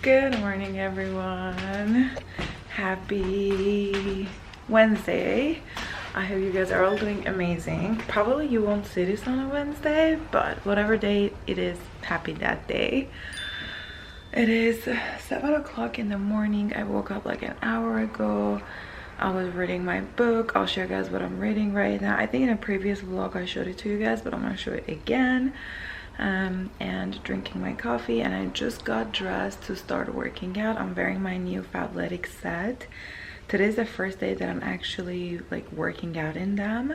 Good morning, everyone. Happy Wednesday. I hope you guys are all doing amazing. Probably you won't see this on a Wednesday, but whatever day it is, happy that day. It is 7 o'clock in the morning. I woke up like an hour ago. I was reading my book. I'll show you guys what I'm reading right now. I think in a previous vlog I showed it to you guys, but I'm gonna show it again. And drinking my coffee, and I just got dressed to start working out. I'm wearing my new Fabletics set. Today's the first day that I'm actually like working out in them.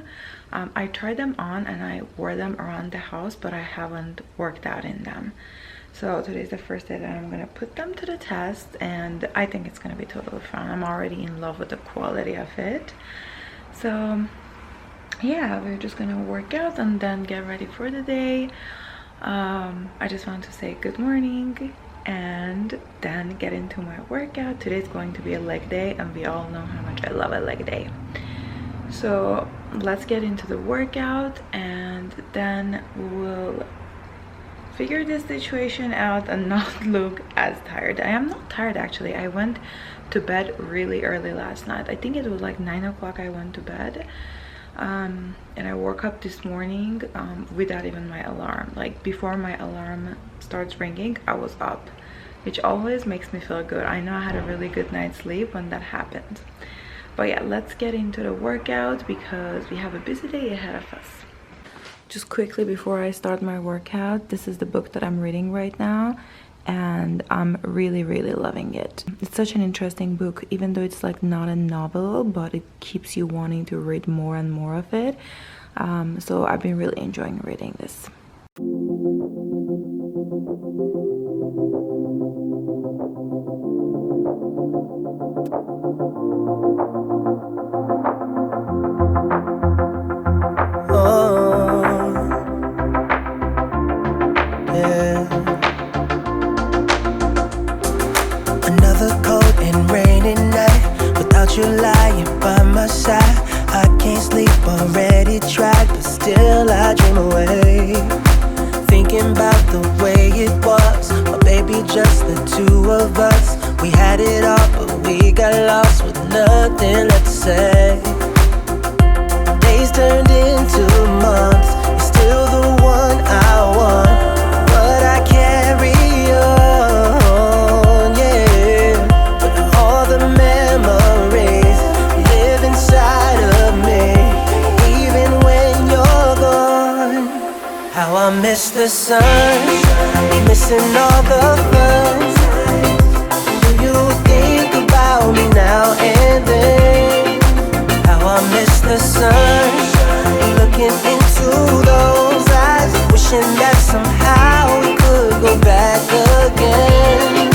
I tried them on and I wore them around the house, but I haven't worked out in them. So today's the first day that I'm gonna put them to the test, and I think it's gonna be totally fun. I'm already in love with the quality of it. So yeah, we're just gonna work out and then get ready for the day. I just want to say good morning and then get into my workout. Today's going to be a leg day, and we all know how much I love a leg day. So let's get into the workout, and then we'll figure this situation out and not look as tired. I am not tired actually. I went to bed really early last night. I think it was like 9 o'clock I went to bed. And I woke up this morning without even my alarm. Like before my alarm starts ringing, I was up, which always makes me feel good. I know I had a really good night's sleep when that happened. But yeah, let's get into the workout because we have a busy day ahead of us. Just quickly before I start my workout, this is the book that I'm reading right now, and I'm really loving it. It's such an interesting book, even though it's like not a novel, but it keeps you wanting to read more and more of it. So I've been really enjoying reading this. You lying by my side, I can't sleep, already tried, but still I dream away, thinking about the way it was, but baby, just the two of us. We had it all, but we got lost with nothing left to say. Days turned into months, you're still the one I want, but I carry on, yeah, but all the memories live inside of me, even when you're gone. How I miss the sun, missing all the fun. Do you think about me now and then? How I miss the sun, looking into those eyes, wishing that somehow we could go back again.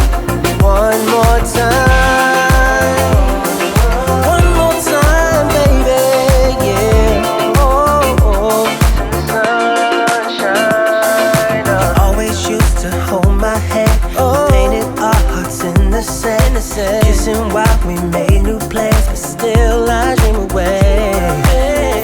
One more time, one more time, baby, yeah. Oh, sunshine. Always used to hold my hand, painted our hearts in the sand, kissing while we made new plans, but still I dream away,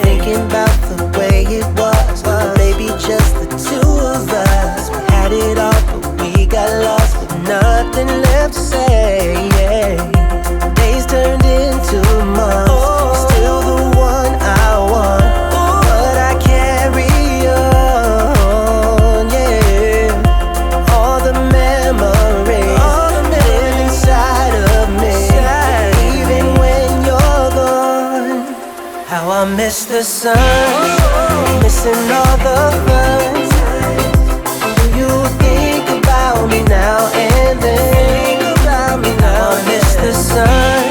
thinking about the way it was, baby, just the two of us. We had it all, but we got lost with nothing left to say, yeah. Days turned into months, still the one I want, but I carry on, yeah. All the memories live inside of me, even when you're gone. How I miss the sun, missing all the fun. Do you think about me now and then? How I miss the sun,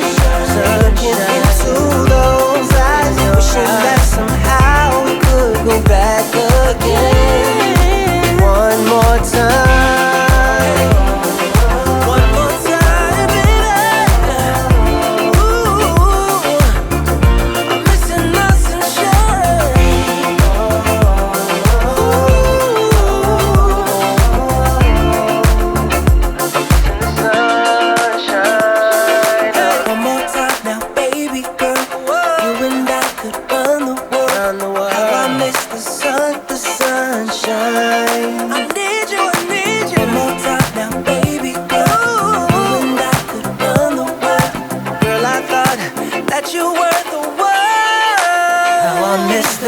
looking into those eyes, wishing that somehow we could go back again. One more time, one more time, baby. Ooh, I'm missing the sunshine. Ooh.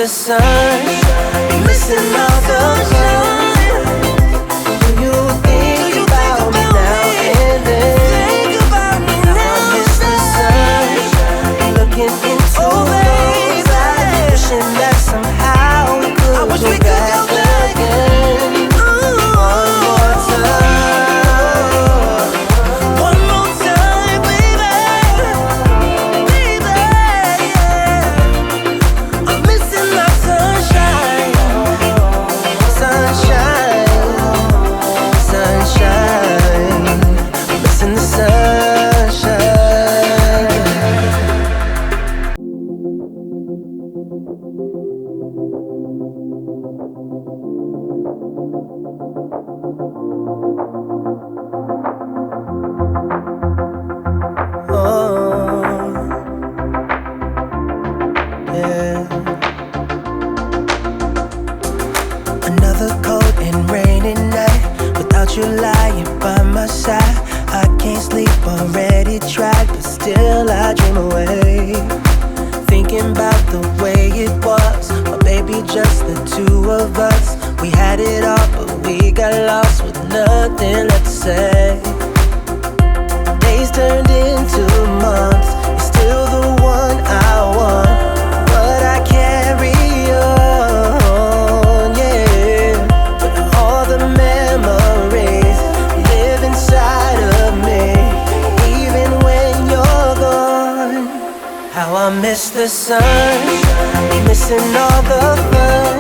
the sun, missing all the sunshine. Do you think about me now and then? Now I miss the sun, looking into those eyes, wishing that somehow we could go back again. One more time, one more time, baby, baby, yeah. I'm missing my sunshine, sunshine, sunshine. I'm missing the sunshine. Oh, yeah. Another cold and rainy night without you lying by my side. I can't sleep, already tried, but still I dream away. Thinking about the way it was, but baby, just the two of us. We had it all, but we got lost with nothing left to say. Days turned into months, you're still the one I want, but I carry on, yeah. But all the memories live inside of me, even when you're gone. How I miss the sun, missing all the fun.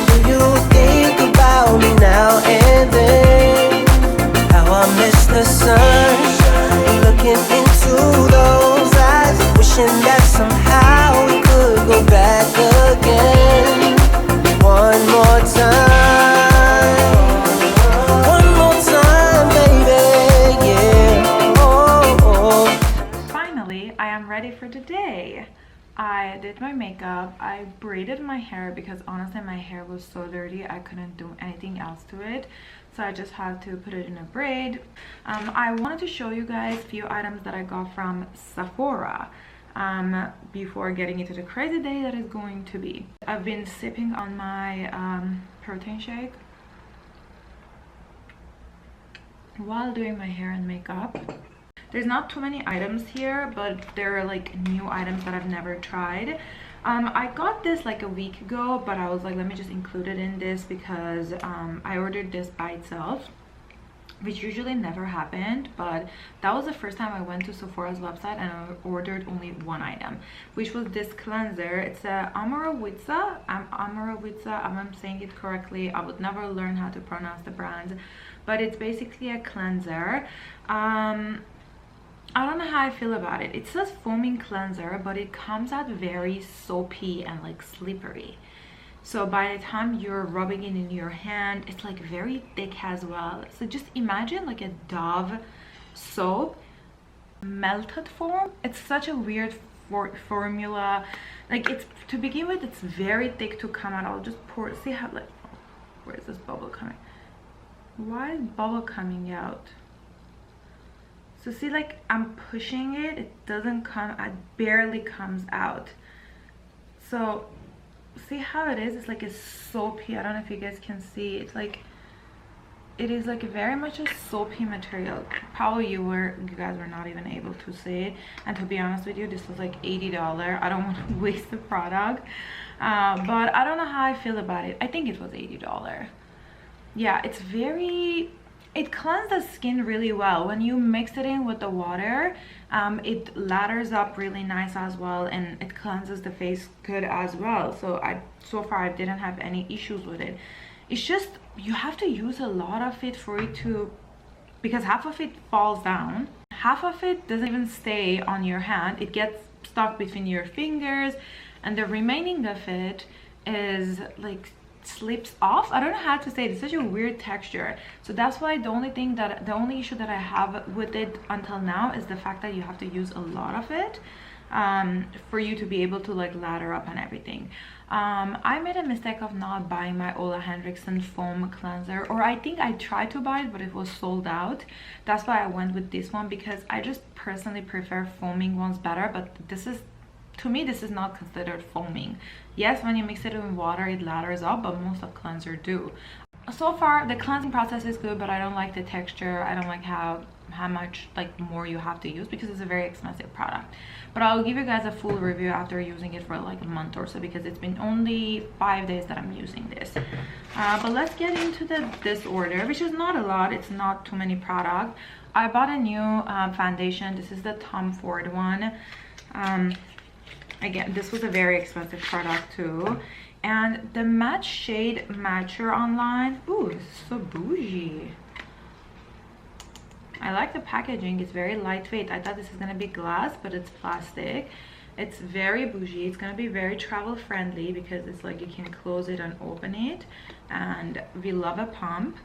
Do you think about me now and then? How I miss the sun, looking into those eyes, wishing that somehow we could go back again. One more time, one more time, baby, yeah. Oh, oh. Finally, I am ready for the day. I did my makeup, I braided my hair because honestly my hair was so dirty I couldn't do anything else to it, so I just had to put it in a braid. I wanted to show you guys a few items that I got from Sephora before getting into the crazy day that is going to be. I've been sipping on my protein shake while doing my hair and makeup. There's not too many items here, but there are like new items that I've never tried. I got this like a week ago, but I was like, let me just include it in this because I ordered this by itself, which usually never happened, but that was the first time I went to Sephora's website and I ordered only one item, which was this cleanser. It's a Amarawitsa. I'm saying it correctly. I would never learn how to pronounce the brand, but it's basically a cleanser. I don't know how I feel about it. It says foaming cleanser, but it comes out very soapy and like slippery. So by the time you're rubbing it in your hand, it's like very thick as well. So just imagine like a Dove soap melted form. It's such a weird formula. Like, it's, to begin with, it's very thick to come out. I'll just pour it. See how, like, where is this bubble coming? Why is bubble coming out? So see, like, I'm pushing it, it doesn't come, it barely comes out. So see how it is? It's like a soapy, I don't know if you guys can see, it's like, it is like very much a soapy material. Probably you guys were not even able to see it, and to be honest with you, this was like $80. I don't want to waste the product, but I don't know how I feel about it. I think it was $80. Yeah, it's very, it cleanses the skin really well. When you mix it in with the water, it lathers up really nice as well, and it cleanses the face good as well. So far I didn't have any issues with it. It's just, you have to use a lot of it for it to, because half of it falls down, half of it doesn't even stay on your hand, it gets stuck between your fingers, and the remaining of it is like slips off. I don't know how to say it. It's such a weird texture. So that's why the only issue that I have with it until now is the fact that you have to use a lot of it for you to be able to like lather up and everything. I made a mistake of not buying my Ole Henriksen foam cleanser, or I think I tried to buy it but it was sold out. That's why I went with this one, because I just personally prefer foaming ones better, but this is to me this is not considered foaming. Yes, when you mix it in water it lathers up, but most of cleanser do. So far the cleansing process is good, but I don't like the texture. I don't like how much like more you have to use, because it's a very expensive product. But I'll give you guys a full review after using it for like a month or so, because it's been only 5 days that I'm using this. But let's get into this order, which is not a lot. It's not too many products. I bought a new foundation. This is the Tom Ford one. Again, this was a very expensive product too. And the matte shade matcher online, ooh, it's so bougie. I like the packaging. It's very lightweight. I thought this is gonna be glass, but it's plastic. It's very bougie. It's gonna be very travel friendly, because it's like you can close it and open it. And we love a pump.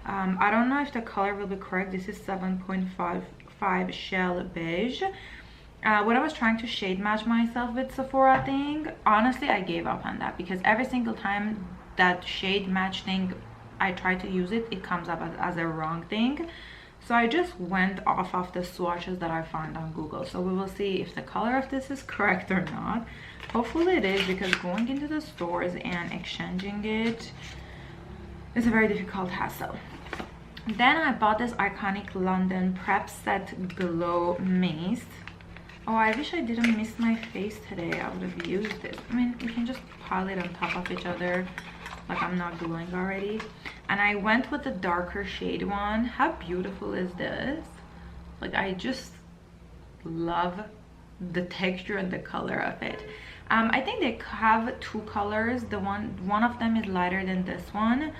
I don't know if the color will be correct. This is 7.55 shell beige. When I was trying to shade match myself with Sephora thing, honestly I gave up on that, because every single time that shade match thing I try to use it, it comes up as a wrong thing. So I just went off of the swatches that I found on Google. So we will see if the color of this is correct or not. Hopefully it is, because going into the stores and exchanging it is a very difficult hassle. Then I bought this iconic London Prep Set Glow Mist. Oh, I wish I didn't miss my face today. I would have used this. I mean, you can just pile it on top of each other, like I'm not glowing already. And I went with the darker shade one. How beautiful is this? Like, I just love the texture and the color of it. I think they have 2 colors. The one of them is lighter than this one.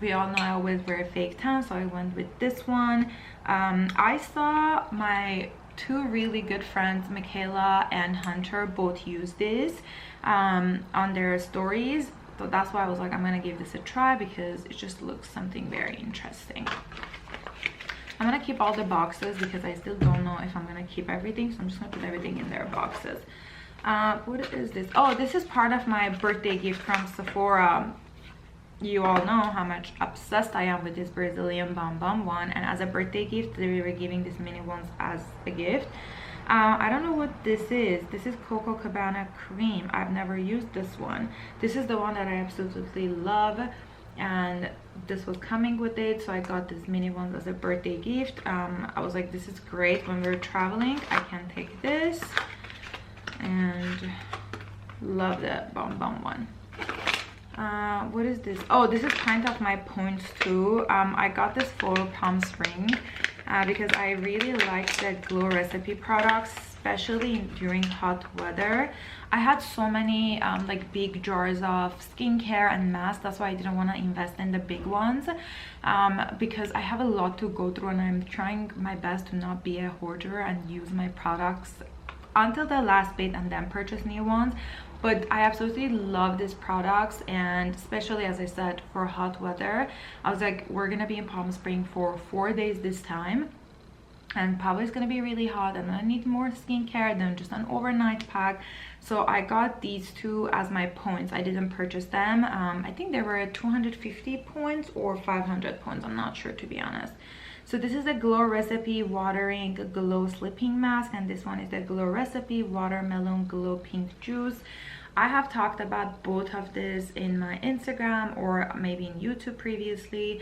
We all know I always wear a fake tan, so I went with this one. I saw my 2 really good friends, Michaela and Hunter, both use this on their stories. So that's why I was like, I'm gonna give this a try, because it just looks something very interesting. I'm gonna keep all the boxes, because I still don't know if I'm gonna keep everything. So I'm just gonna put everything in their boxes. What is this? Oh, this is part of my birthday gift from Sephora. You all know how much obsessed I am with this Brazilian Bum Bum one, and as a birthday gift they were giving these mini ones as a gift. I don't know what this is. This is Coco Cabana cream. I've never used this one. This is the one that I absolutely love, and this was coming with it, so I got this mini ones as a birthday gift. I was like, this is great when we're traveling. I can take this, and love the Bum Bum one. What is this? Oh, this is kind of my points too. I got this for Palm Spring because I really like the Glow Recipe products, especially during hot weather. I had so many like big jars of skincare and masks. That's why I didn't want to invest in the big ones, because I have a lot to go through, and I'm trying my best to not be a hoarder and use my products until the last bit and then purchase new ones. But I absolutely love these products, and especially, as I said, for hot weather. I was like, we're gonna be in Palm Springs for 4 days this time, and probably it's gonna be really hot, and I need more skincare than just an overnight pack. So I got these 2 as my points. I didn't purchase them. I think they were 250 points or 500 points. I'm not sure, to be honest. So this is the Glow Recipe Watering Glow Sleeping Mask, and this one is the Glow Recipe Watermelon Glow Pink Juice. I have talked about both of this in my Instagram or maybe in YouTube previously.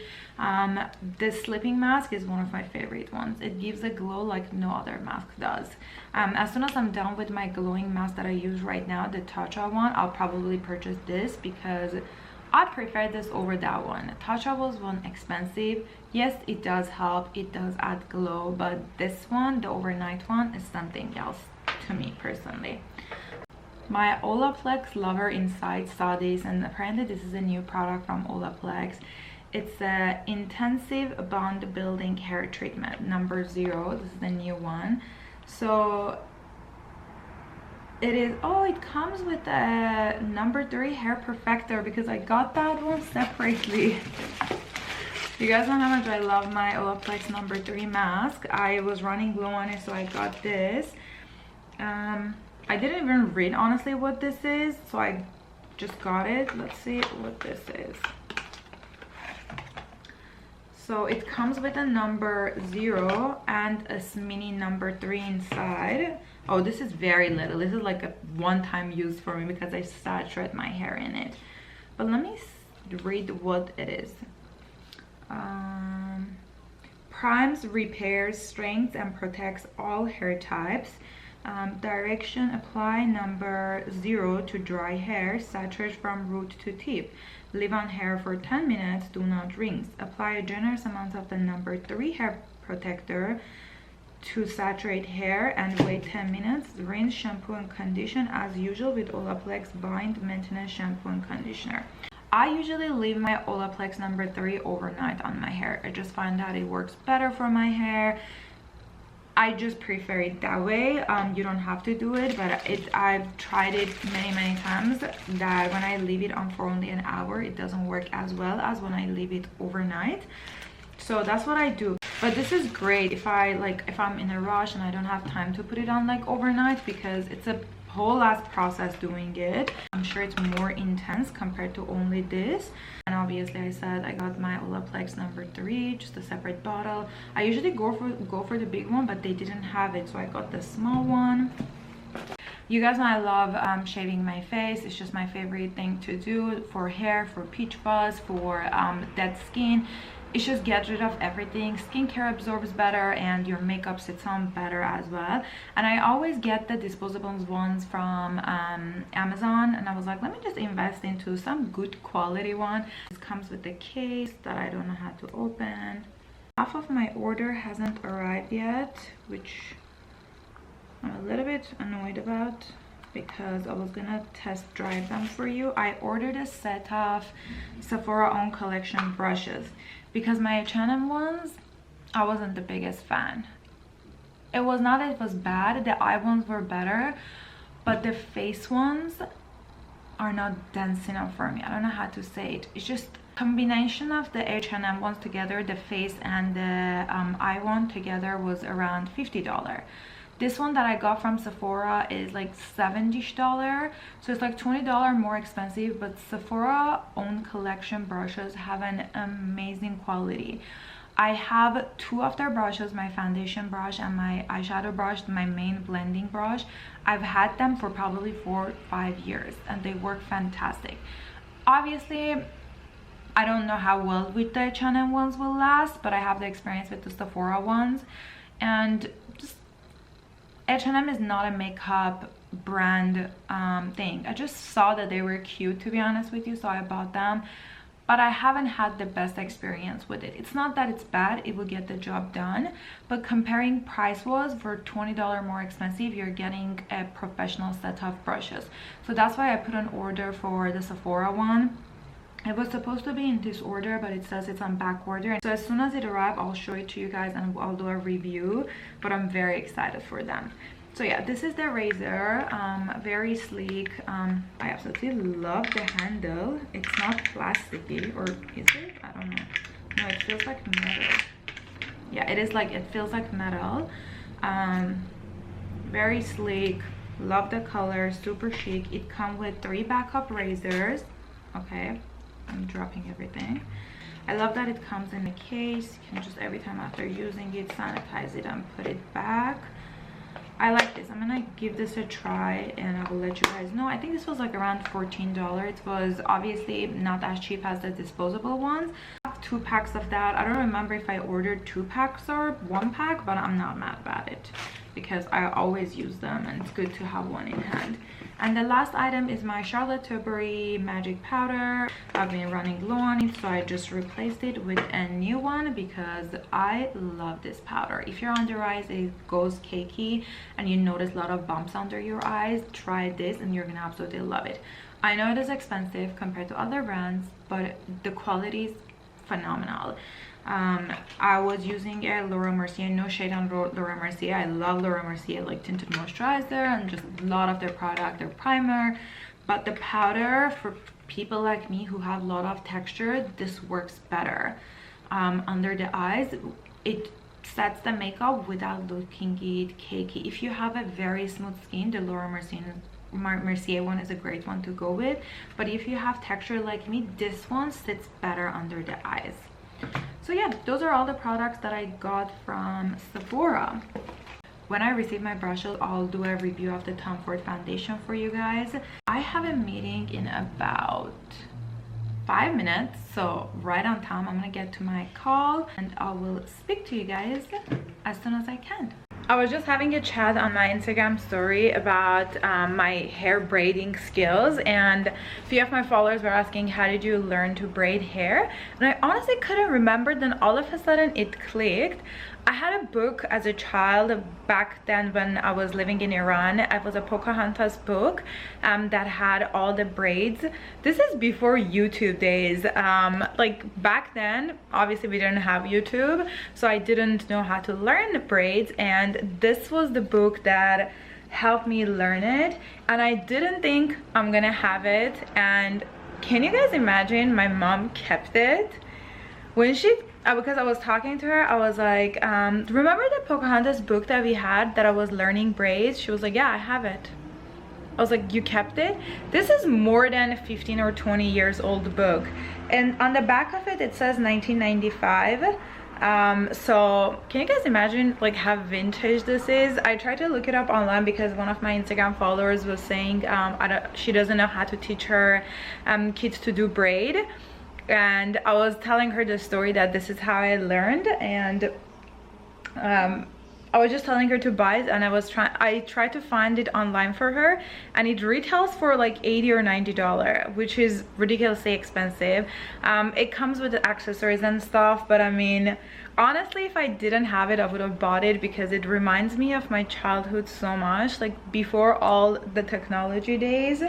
This sleeping mask is one of my favorite ones. It gives a glow like no other mask does. As soon as I'm done with my glowing mask that I use right now, the Tatcha one, I'll probably purchase this because I prefer this over that one. Tatcha was one expensive. Yes, it does help, it does add glow, but this one, the overnight one, is something else to me personally. My Olaplex Lover Inside saw this, and apparently this is a new product from Olaplex. It's a intensive bond building hair treatment number 0. This is the new one. So it is, oh, it comes with a number 3 hair perfector, because I got that one separately. You guys know how much I love my Olaplex number 3 mask. I was running low on it, so I got this. I didn't even read honestly what this is, so I just got it. Let's see what this is. So it comes with a number 0 and a mini number 3 inside. Oh, this is very little. This is like a one-time use for me because I saturate my hair in it. But let me read what it is. Primes, repairs, strengthens, and protects all hair types. Direction: apply number 0 to dry hair, saturate from root to tip. Leave on hair for 10 minutes, do not rinse. Apply a generous amount of the number 3 hair protector to saturate hair and wait 10 minutes. Rinse, shampoo, and condition as usual with Olaplex Bind Maintenance Shampoo and Conditioner. I usually leave my Olaplex number 3 overnight on my hair. I just find that it works better for my hair. I just prefer it that way. You don't have to do it, but I've tried it many times that when I leave it on for only an hour, it doesn't work as well as when I leave it overnight. So that's what I do. But this is great if I'm in a rush and I don't have time to put it on like overnight, because it's a whole ass process doing it. I'm sure it's more intense compared to only this. And obviously I said I got my Olaplex number 3, just a separate bottle. I usually go for the big one, but they didn't have it, so I got the small one. You guys know I love shaving my face. It's just my favorite thing to do for hair, for peach fuzz, for dead skin. It just gets rid of everything. Skincare absorbs better and your makeup sits on better as well. And I always get the disposable ones from Amazon, and I was like, let me just invest into some good quality one. This comes with a case that I don't know how to open. Half of my order hasn't arrived yet, which I'm a little bit annoyed about, because I was gonna test drive them for you. I ordered a set of Sephora own collection brushes because my H&M ones, I wasn't the biggest fan. It was not that it was bad, the eye ones were better, but the face ones are not dense enough for me. I don't know how to say it. It's just combination of the H&M ones together, the face and the eye one together was around $50. This one that I got from Sephora is like $70, so it's like $20 more expensive, but Sephora own collection brushes have an amazing quality. I have 2 of their brushes, my foundation brush and my eyeshadow brush, my main blending brush. I've had them for probably 4 or 5 years and they work fantastic. Obviously, I don't know how well with the H&M ones will last, but I have the experience with the Sephora ones. And just H&M is not a makeup brand thing. I just saw that they were cute, to be honest with you, so I bought them. But I haven't had the best experience with it. It's not that it's bad, it will get the job done, but comparing price was for $20 more expensive, you're getting a professional set of brushes. So that's why I put an order for the Sephora one. It was supposed to be in this order, but it says it's on back order. So as soon as it arrives, I'll show it to you guys and I'll do a review, but I'm very excited for them. So yeah, this is the razor, very sleek. I absolutely love the handle. It's not plasticky, or is it? I don't know. No, it feels like metal. Yeah, it is like, it feels like metal. Very sleek. Love the color, super chic. It comes with 3 backup razors. Okay, I'm dropping everything. I love that it comes in a case. You can just every time after using it sanitize it and put it back. I like this. I'm gonna give this a try and I will let you guys know. I think this was like around $14. It was obviously not as cheap as the disposable ones. I have 2 packs of that. I don't remember if I ordered 2 packs or 1 pack, but I'm not mad about it because I always use them and it's good to have one in hand. And the last item is my Charlotte Tilbury Magic Powder. I've been running low on it, so I just replaced it with a new one because I love this powder. If your under eyes it goes cakey and you notice a lot of bumps under your eyes, try this and you're gonna absolutely love it. I know it is expensive compared to other brands, but the quality is phenomenal. I was using a Laura Mercier, no shade on Laura Mercier. I love Laura Mercier like tinted moisturizer and just a lot of their product, their primer, but the powder for people like me who have a lot of texture, this works better under the eyes. It sets the makeup without looking it cakey. If you have a very smooth skin, the Laura Mercier one is a great one to go with, but if you have texture like me, this one sits better under the eyes. So So yeah, those are all the products that I got from Sephora. When I receive my brushes, I'll do a review of the Tom Ford foundation for you guys. I have a meeting in about 5 minutes, so right on time. I'm gonna get to my call and I will speak to you guys as soon as I can. I was just having a chat on my Instagram story about my hair braiding skills, and a few of my followers were asking, how did you learn to braid hair? And I honestly couldn't remember. Then all of a sudden it clicked. I had a book as a child back then when I was living in Iran. It was a Pocahontas book that had all the braids. This is before YouTube days. Like back then, obviously we didn't have YouTube, so I didn't know how to learn the braids, and this was the book that helped me learn it. And I didn't think I'm gonna have it, and can you guys imagine, my mom kept it. When she because I was talking to her, I was like, remember the Pocahontas book that we had that I was learning braids? She was like, yeah, I have it. I was like, you kept it? This is more than 15 or 20 years old book, and on the back of it, it says 1995. So can you guys imagine like how vintage this is? I tried to look it up online because one of my Instagram followers was saying she doesn't know how to teach her kids to do braid. And I was telling her the story that this is how I learned, and I was just telling her to buy it, and I tried to find it online for her, and it retails for like $80 or $90, which is ridiculously expensive. It comes with the accessories and stuff, but I mean, honestly, if I didn't have it, I would have bought it because it reminds me of my childhood so much, like before all the technology days.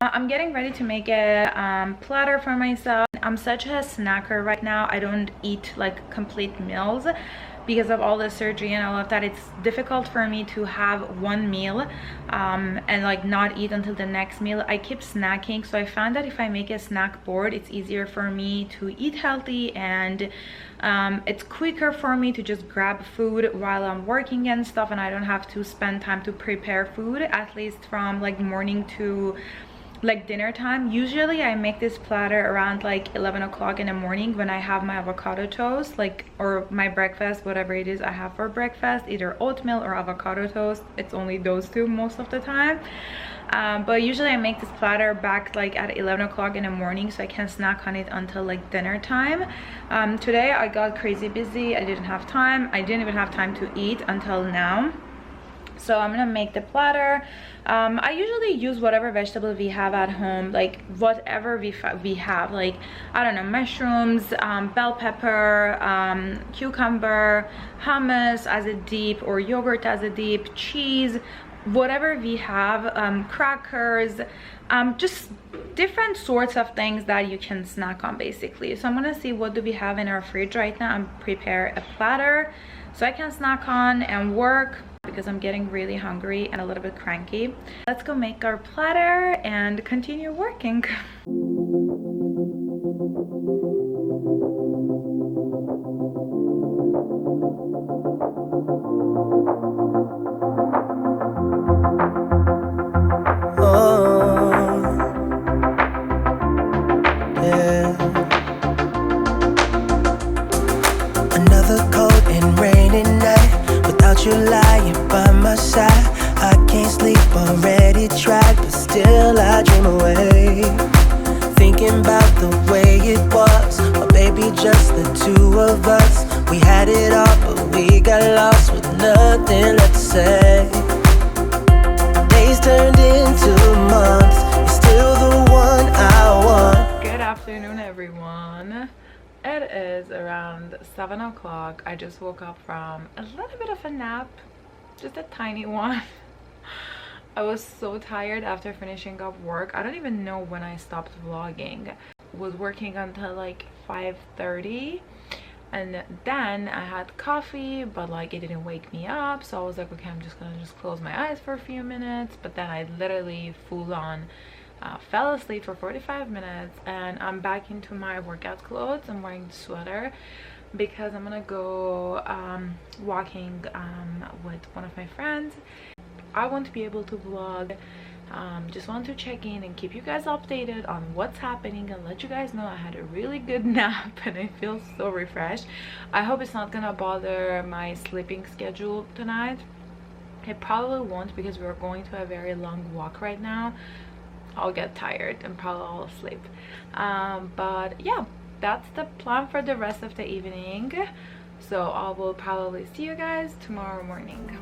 I'm getting ready to make a platter for myself. I'm such a snacker right now. I don't eat like complete meals because of all the surgery and all of that. It's difficult for me to have one meal and like not eat until the next meal. I keep snacking, so I found that if I make a snack board, it's easier for me to eat healthy, and it's quicker for me to just grab food while I'm working and stuff, and I don't have to spend time to prepare food, at least from like morning to like dinner time. Usually I make this platter around like 11 o'clock in the morning when I have my avocado toast, like, or my breakfast, whatever it is I have for breakfast, either oatmeal or avocado toast. It's only those two most of the time. But usually I make this platter back like at 11 o'clock in the morning so I can snack on it until like dinner time. Today I got crazy busy. I didn't have time. I didn't even have time to eat until now. So I'm gonna make the platter. I usually use whatever vegetable we have at home, like whatever we have, like, I don't know, mushrooms, bell pepper, cucumber, hummus as a dip, or yogurt as a dip, cheese, whatever we have, crackers, just different sorts of things that you can snack on basically. So I'm gonna see what do we have in our fridge right now and prepare a platter so I can snack on and work, because I'm getting really hungry and a little bit cranky. Let's go make our platter and continue working. Another cold and rainy night without you lying by my side. I can't sleep, already tried, but still I dream away, thinking about the way it was. Oh baby, just the two of us. We had it all, but we got lost with nothing left to say. Days turned into months. You're still the one I want. Good afternoon, everyone. It is around 7 o'clock. I just woke up from a little bit of a nap, just a tiny one. I was so tired after finishing up work. I don't even know when I stopped vlogging. Was working until like 5:30, and then I had coffee, but like it didn't wake me up, so I was like, okay, I'm just gonna close my eyes for a few minutes. But then I literally full on fell asleep for 45 minutes, and I'm back into my workout clothes. I'm wearing the sweater because I'm gonna go walking with one of my friends. I want to be able to vlog Just want to check in and keep you guys updated on what's happening and let you guys know I had a really good nap and I feel so refreshed. I hope it's not gonna bother my sleeping schedule tonight. It probably won't because we're going to a very long walk right now. I'll get tired and probably I'll sleep. But yeah, that's the plan for the rest of the evening. So I will probably see you guys tomorrow morning.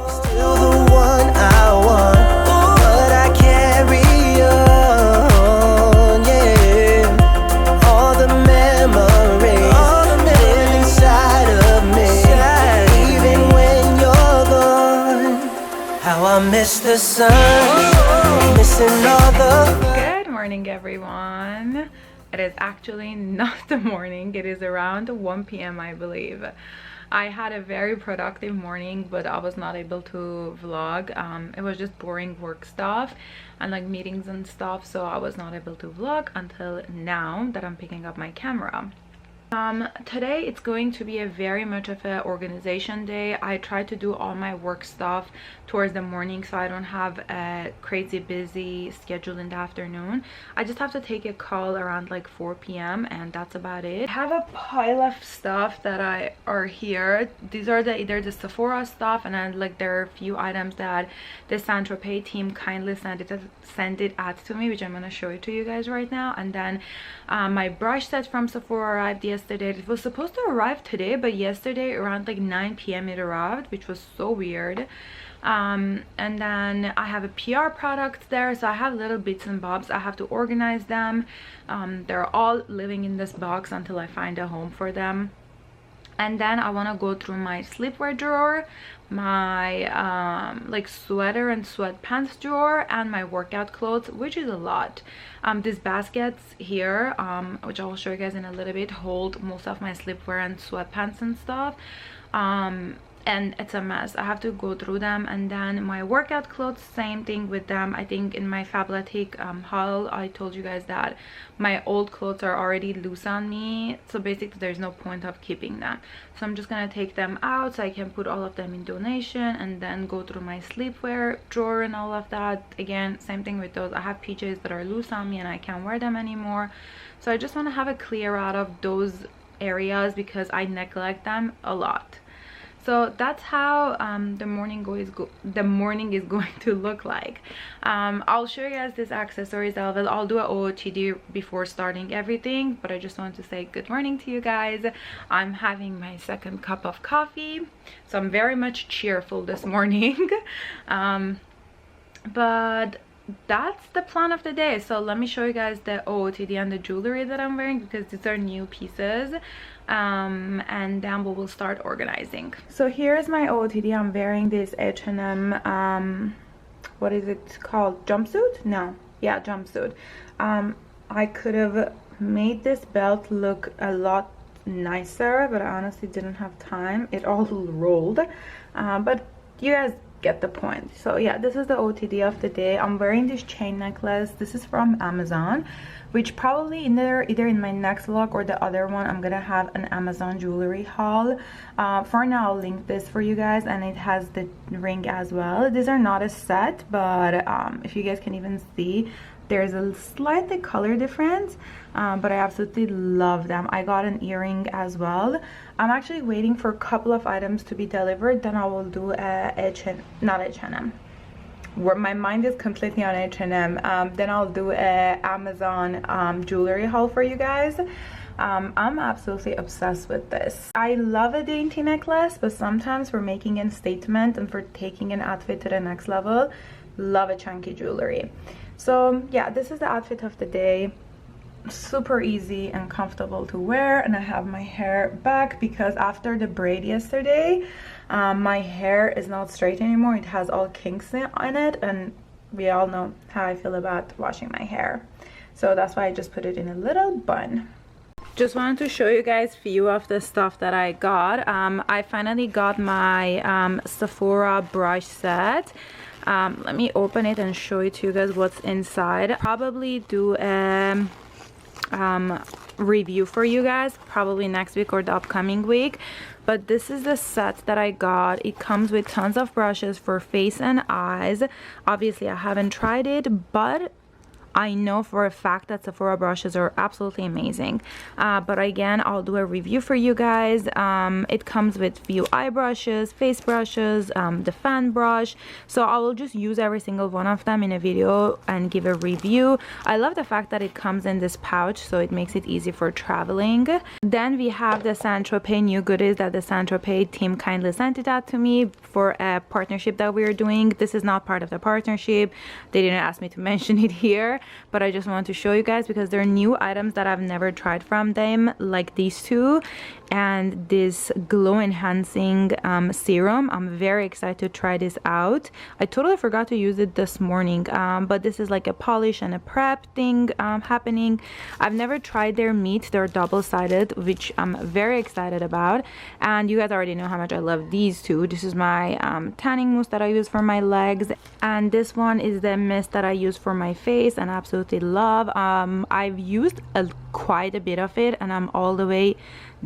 Still the one I want, but I carry on, yeah. All the memories live inside of me, even when you're gone. How I miss the sun, missing all the... Good morning, everyone. It is actually not the morning. It is around 1 p.m. I believe. I had a very productive morning, but I was not able to vlog. It was just boring work stuff and like meetings and stuff, so I was not able to vlog until now that I'm picking up my camera. Today it's going to be a very much of an organization day. I try to do all my work stuff towards the morning so I don't have a crazy busy schedule in the afternoon. I just have to take a call around like 4 p.m. and that's about it. I have a pile of stuff that are here. These are either the Sephora stuff, and then like there are a few items that the Saint-Tropez team kindly sent it out to me, which I'm gonna show it to you guys right now. And then my brush set from Sephora arrived yesterday. It was supposed to arrive today, but yesterday around like 9 p.m. it arrived, which was so weird. And then I have a PR product there, so I have little bits and bobs. I have to organize them. They're all living in this box until I find a home for them. And then I want to go through my sleepwear drawer, my like sweater and sweatpants drawer, and my workout clothes, which is a lot. These baskets here, which I will show you guys in a little bit, hold most of my sleepwear and sweatpants and stuff. And it's a mess. I have to go through them. And then my workout clothes, same thing with them. I think in my Fabletics haul I told you guys that my old clothes are already loose on me, so basically there's no point of keeping them. So I'm just gonna take them out so I can put all of them in donation, and then go through my sleepwear drawer and all of that. Again, same thing with those. I have PJs that are loose on me and I can't wear them anymore, so I just want to have a clear out of those areas because I neglect them a lot. So that's how the morning is going to look like. I'll show you guys these accessories. I'll do an OOTD before starting everything, but I just want to say good morning to you guys. I'm having my second cup of coffee, so I'm very much cheerful this morning. But that's the plan of the day. So let me show you guys the OOTD and the jewelry that I'm wearing because these are new pieces. And then we will start organizing. So here's my OOTD. I'm wearing this H&M what is it called, jumpsuit? No, yeah, jumpsuit. I could have made this belt look a lot nicer, but I honestly didn't have time. It all rolled, but you guys get the point. So yeah, this is the OOTD of the day. I'm wearing this chain necklace. This is from Amazon, which probably either in my next vlog or the other one I'm gonna have an Amazon jewelry haul. For now I'll link this for you guys, and it has the ring as well. These are not a set, but if you guys can even see, there's a slightly color difference, but I absolutely love them. I got an earring as well. I'm actually waiting for a couple of items to be delivered, then I will do not H&M, where my mind is completely on H&M. Then I'll do a Amazon jewelry haul for you guys. I'm absolutely obsessed with this. I love a dainty necklace, but sometimes for making a statement and for taking an outfit to the next level, love a chunky jewelry. So yeah, this is the outfit of the day. Super easy and comfortable to wear, and I have my hair back because after the braid yesterday, my hair is not straight anymore. It has all kinks in it, and we all know how I feel about washing my hair, so that's why I just put it in a little bun. Just wanted to show you guys a few of the stuff that I got. I finally got my Sephora brush set. Let me open it and show it to you guys what's inside. Probably do review for you guys, probably next week or the upcoming week. But this is the set that I got. It comes with tons of brushes for face and eyes. Obviously I haven't tried it, but I know for a fact that Sephora brushes are absolutely amazing. But again, I'll do a review for you guys. It comes with few eye brushes, face brushes, the fan brush. So I will just use every single one of them in a video and give a review. I love the fact that it comes in this pouch, so it makes it easy for traveling. Then we have the Saint-Tropez new goodies that the Saint-Tropez team kindly sent it out to me for a partnership that we're doing. This is not part of the partnership. They didn't ask me to mention it here, but I just wanted to show you guys because they're new items that I've never tried from them, like these two and this glow enhancing serum. I'm very excited to try this out. I totally forgot to use it this morning, but this is like a polish and a prep thing happening. I've never tried their meat. They're double-sided, which I'm very excited about, and you guys already know how much I love these two. This is my tanning mousse that I use for my legs, and this one is the mist that I use for my face and absolutely love. I've used quite a bit of it, and I'm all the way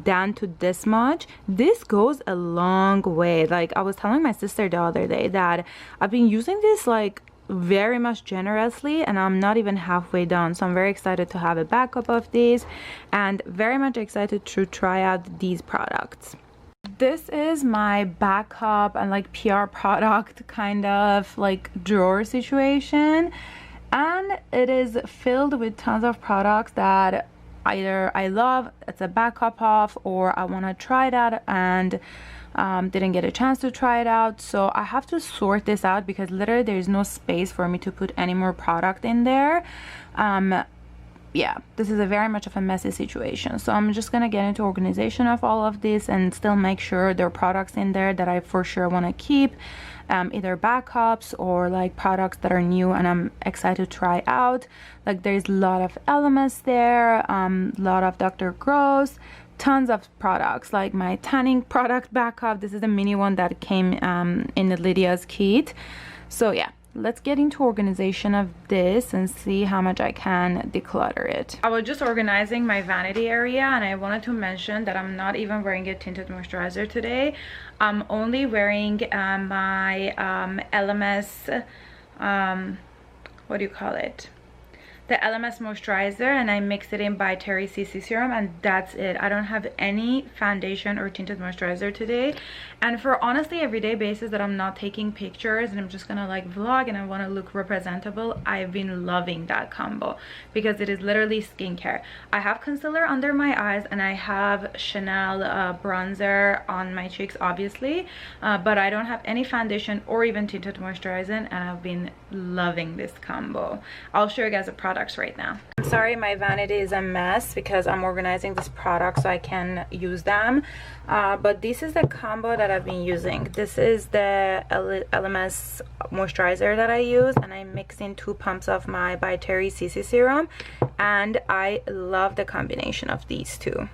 down to this much. This goes a long way. Like I was telling my sister the other day that I've been using this like very much generously, and I'm not even halfway done. So I'm very excited to have a backup of these and very much excited to try out these products. This is my backup and like PR product kind of like drawer situation, and it is filled with tons of products that either I love, it's a backup of, or I want to try that and didn't get a chance to try it out. So I have to sort this out because literally there is no space for me to put any more product in there. Yeah, this is a very much of a messy situation, so I'm just gonna get into organization of all of this and still make sure there are products in there that I for sure want to keep, either backups or like products that are new and I'm excited to try out. Like there's a lot of elements there, a lot of Dr. Gross, tons of products like my tanning product backup. This is the mini one that came in Lydia's kit. So yeah, let's get into organization of this and see how much I can declutter it. I was just organizing my vanity area, and I wanted to mention that I'm not even wearing a tinted moisturizer today. I'm only wearing my LMS, what do you call it? The LMS moisturizer, and I mix it in by Terry CC serum, and that's it. I don't have any foundation or tinted moisturizer today. And for honestly everyday basis that I'm not taking pictures and I'm just gonna like vlog and I want to look representable, I've been loving that combo because it is literally skincare. I have concealer under my eyes and I have Chanel bronzer on my cheeks obviously, but I don't have any foundation or even tinted moisturizing, and I've been loving this combo. I'll show you guys the products right now. I'm sorry my vanity is a mess because I'm organizing this product so I can use them, but this is the combo that I've been using. This is the LMS moisturizer that I use, and I mix in 2 pumps of my by Terry CC serum, and I love the combination of these two.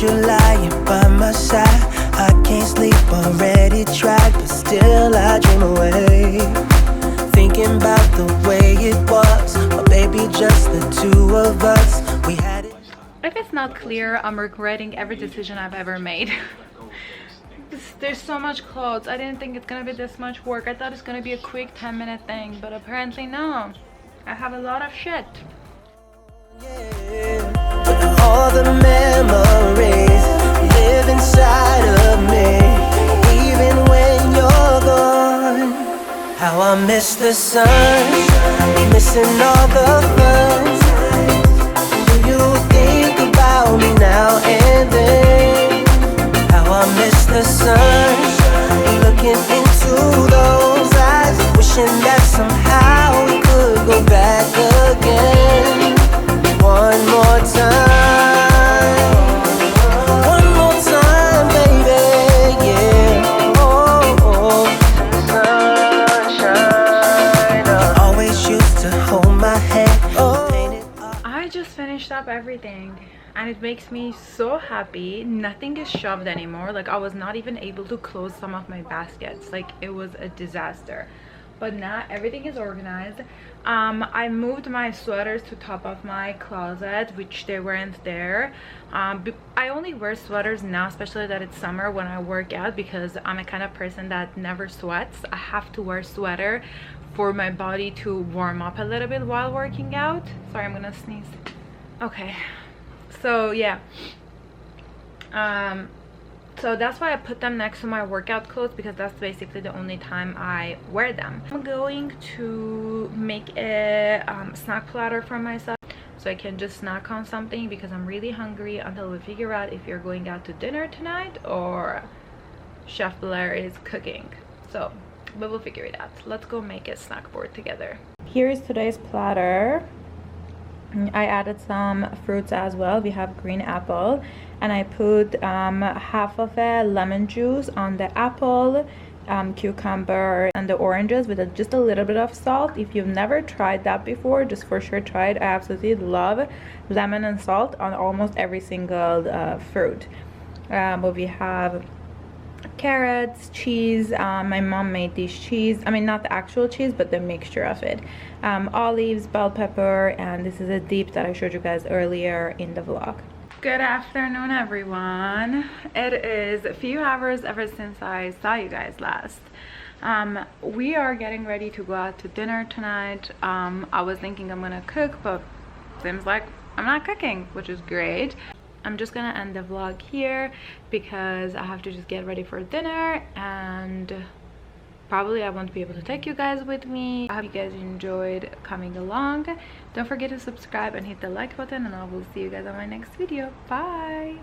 You lying by my side, I can't sleep, already tried, but still I dream away, thinking about the way it was, oh baby, just the two of us, we had it. If it's not clear, I'm regretting every decision I've ever made. There's so much clothes. I didn't think it's gonna be this much work. I thought it's gonna be a quick 10-minute thing, but apparently no. I have a lot of shit. But all the memories live inside of me, even when you're gone. How I miss the sun, missing all the fun. Do you think about me now and then? How I miss the sun, looking into those eyes, wishing that somehow we could go back again. One more time, baby, yeah. Oh, oh. just finished up everything and it makes me so happy. Nothing is shoved anymore. Like I was not even able to close some of my baskets. Like it was a disaster. But now everything is organized. I moved my sweaters to top of my closet, which they weren't there. I only wear sweaters now, especially that it's summer, when I work out, because I'm a kind of person that never sweats. I have to wear sweater for my body to warm up a little bit while working out. Sorry, I'm gonna sneeze. Okay, so yeah, so that's why I put them next to my workout clothes, because that's basically the only time I wear them. I'm going to make a snack platter for myself so I can just snack on something, because I'm really hungry until we figure out if you're going out to dinner tonight or Chef Blair is cooking. So but we'll figure it out. Let's go make a snack board together. Here is today's platter. I added some fruits as well. We have green apple, and I put half of a lemon juice on the apple, cucumber, and the oranges with just a little bit of salt. If you've never tried that before, just for sure try it. I absolutely love lemon and salt on almost every single fruit. But we have carrots, cheese. My mom made this cheese. I mean, not the actual cheese, but the mixture of it. Olives, bell pepper, and this is a dip that I showed you guys earlier in the vlog. Good afternoon, everyone. It is a few hours ever since I saw you guys last. We are getting ready to go out to dinner tonight. I was thinking I'm gonna cook, but seems like I'm not cooking, which is great. I'm just gonna end the vlog here because I have to just get ready for dinner, and probably I won't be able to take you guys with me. I hope you guys enjoyed coming along. Don't forget to subscribe and hit the like button, and I will see you guys on my next video. Bye.